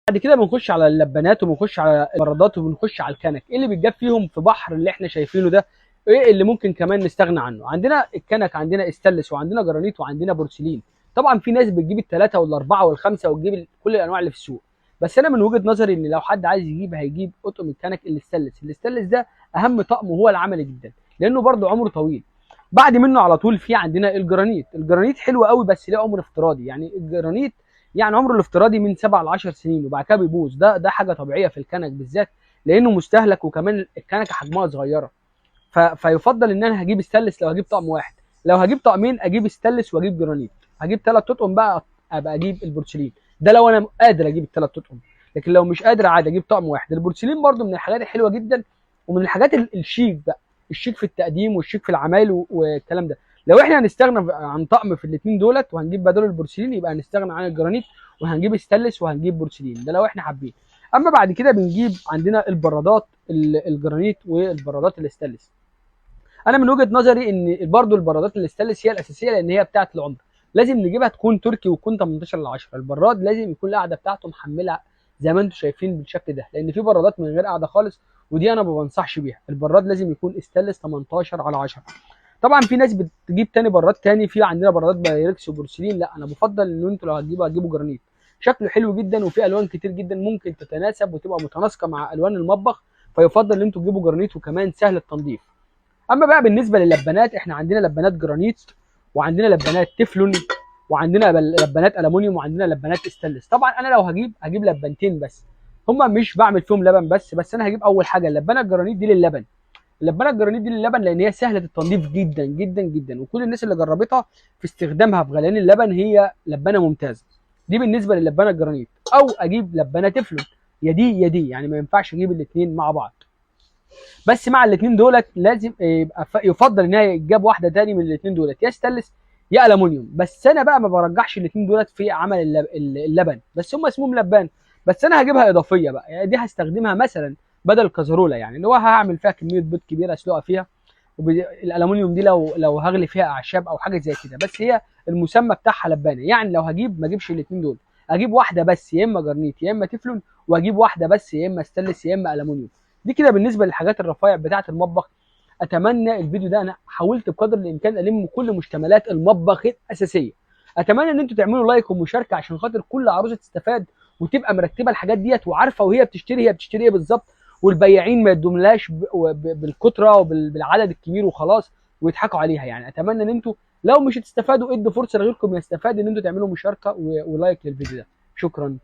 بعد كده بنخش على اللبانات وبنخش على البرادات وبنخش على الكنك. ايه اللي بيتجاب فيهم في بحر اللي احنا شايفينه ده؟ ايه اللي ممكن كمان نستغنى عنه؟ عندنا الكنك، عندنا استانلس، وعندنا جرانيت، وعندنا بورسلين. طبعا في ناس بتجيب الثلاثه والاربعه والخمسه وتجيب كل الانواع اللي في السوق، بس انا من وجهه نظري ان لو حد عايز يجيب هيجيب اطقم الكنك الاستانلس. الاستانلس ده اهم طقم وهو العملي جدا، لانه برده عمره طويل. بعد منه على طول في عندنا الجرانيت. الجرانيت حلو قوي بس ليه عمر افتراضي. يعني الجرانيت يعني عمره الافتراضي من 7 ل 10 سنين وبعد كده بيبوظ. ده حاجه طبيعيه في الكنك بالذات، لانه مستهلك، وكمان الكنكه حجمها صغيره. فيفضل ان انا هجيب استانلس لو هجيب طقم واحد. لو هجيب طقمين اجيب استانلس واجيب جرانيت. هجيب 3 اطقم بقى ابقى اجيب البورسلين. ده لو انا قادر اجيب ال3 اطقم، لكن لو مش قادر عادي اجيب طقم واحد. البورسلين برده من الحاجات الحلوه جدا، ومن الحاجات الشيك بقى، الشيك في التقديم والشيك في العمايل والكلام ده. لو احنا هنستغنى عن طقم في الاثنين دولت وهنجيب بدل البورسلين، يبقى هنستغنى عن الجرانيت وهنجيب استانلس وهنجيب بورسلين. ده لو احنا حابين. اما بعد كده بنجيب عندنا البرادات، الجرانيت والبرادات الاستانلس. انا من وجهه نظري ان برضو البرادات الاستانلس هي الاساسيه، لان هي بتاعه العمر. لازم نجيبها تكون تركي وتكون 18 ل 10. البراد لازم يكون القاعده بتاعته محمله زي ما انتم شايفين بالشكل ده، لان في برادات من غير قاعده خالص، ودي انا ما بنصحش بيها. البراد لازم يكون استانلس 18 على 10. طبعا في ناس بتجيب تاني براد تاني، في عندنا برادات بايركس وبورسلين. لا، انا بفضل ان انتوا لو هتجيبوا جرانيت. شكله حلو جدا وفي الوان كتير جدا ممكن تتناسب وتبقى متناسقه مع الوان المطبخ، فيفضل ان انتوا تجيبوا جرانيت، وكمان سهل التنظيف. اما بقى بالنسبه للبانات، احنا عندنا لبانات جرانيت، وعندنا لبانات تeflon، وعندنا لبانات الومنيوم، وعندنا لبانات استانلس. طبعا انا لو هجيب لبانتين بس، هما مش بعمل فيهم لبن بس انا هجيب اول حاجه اللبانه الجرانيت دي للبن. اللبانه الجرانيت دي للبن لان هي سهله التنظيف جدا جدا جدا، وكل الناس اللي جربتها في استخدامها في غليان اللبن هي لبانه ممتازه. دي بالنسبه للبانه الجرانيت. او اجيب لبانه تeflon، يا دي يا دي، يعني ما ينفعش اجيب الاثنين مع بعض. بس مع الاثنين دولت لازم يبقى يفضل ان هي يتجاب واحده تاني من الاثنين دولت، يا ستانلس يا الومنيوم. بس انا بقى ما برجحش الاثنين دولت في عمل اللبن، بس هم اسمهم لبان. بس انا هجيبها اضافيه بقى، يعني دي هستخدمها مثلا بدل كازروله، يعني اللي هو هعمل فيها كميه بيض كبيره اسلقها فيها. الالومنيوم دي لو هغلي فيها اعشاب او حاجه زي كده. بس هي المسمى بتاعها لبانه. يعني لو هجيب ما اجيبش الاثنين دول، اجيب واحده بس يا اما جرنيت يا اما تeflon، واجيب واحده بس يا اما ستانلس يا اما الومنيوم. دي كده بالنسبه للحاجات الرفايع بتاعه المطبخ. اتمنى الفيديو ده، انا حاولت بقدر الامكان الم كل مشتملات المطبخ الاساسيه. اتمنى ان انتم تعملوا لايك ومشاركه عشان خاطر كل عروسه تستفاد وتبقى مرتبه الحاجات ديت وعارفه وهي بتشتري ايه بالظبط، والبياعين ما يدوملاش بالكتره وبالعدد الكبير وخلاص ويضحكوا عليها. يعني اتمنى ان انتم لو مش هتستفادوا ادوا فرصه لغيركم يستفاد، ان انتم تعملوا مشاركه ولايك للفيديو ده. شكرا.